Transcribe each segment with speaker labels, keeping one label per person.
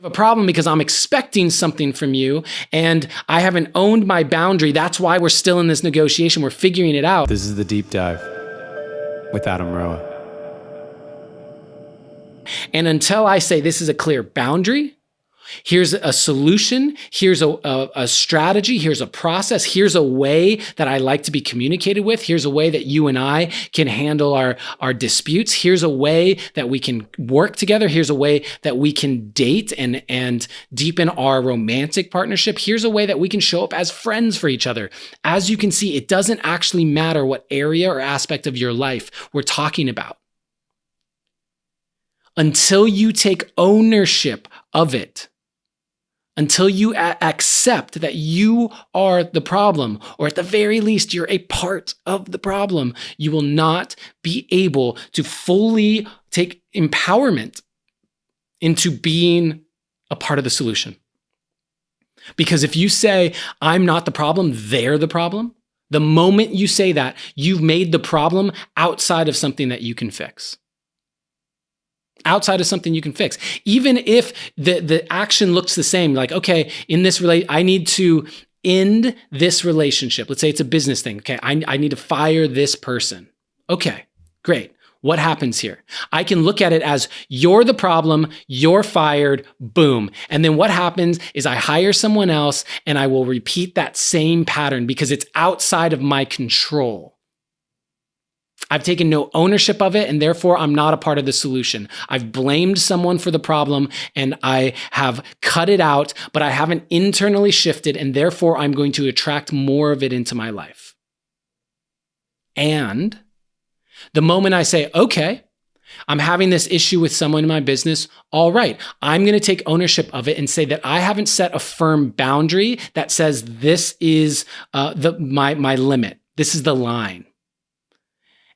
Speaker 1: have a problem because I'm expecting something from you and I haven't owned my boundary. That's why we're still in this negotiation. We're figuring it out.
Speaker 2: This is The Deep Dive with Adam Roa.
Speaker 1: And until I say this is a clear boundary, here's a solution, here's a strategy, here's a process, here's a way that I like to be communicated with, here's a way that you and I can handle our disputes, here's a way that we can work together, here's a way that we can date and deepen our romantic partnership, here's a way that we can show up as friends for each other. As you can see, it doesn't actually matter what area or aspect of your life we're talking about. Until you take ownership of it, until you accept that you are the problem, or at the very least, you're a part of the problem, you will not be able to fully take empowerment into being a part of the solution. Because if you say, I'm not the problem, they're the problem, the moment you say that, you've made the problem outside of something that you can fix. Outside of something you can fix. Even if the action looks the same, like, okay, in this I need to end this relationship. Let's say it's a business thing. Okay, I need to fire this person. Okay, great. What happens here? I can look at it as you're the problem, you're fired, boom. And then what happens is I hire someone else and I will repeat that same pattern because it's outside of my control. I've taken no ownership of it, and therefore I'm not a part of the solution. I've blamed someone for the problem, and I have cut it out, but I haven't internally shifted, and therefore I'm going to attract more of it into my life. And the moment I say, okay, I'm having this issue with someone in my business, all right, I'm going to take ownership of it and say that I haven't set a firm boundary that says this is my limit. This is the line.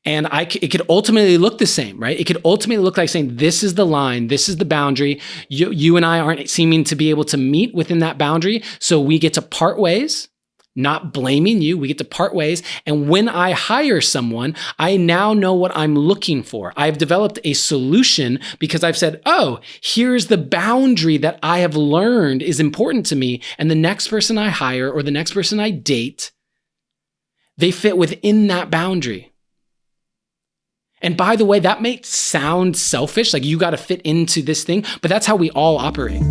Speaker 1: And it could ultimately look the same, right? It could ultimately look like saying, this is the line, this is the boundary. You and I aren't seeming to be able to meet within that boundary. So we get to part ways, not blaming you. We get to part ways. And when I hire someone, I now know what I'm looking for. I've developed a solution because I've said, oh, here's the boundary that I have learned is important to me. And the next person I hire or the next person I date, they fit within that boundary. And by the way, that may sound selfish, like you got to fit into this thing, but that's how we all operate.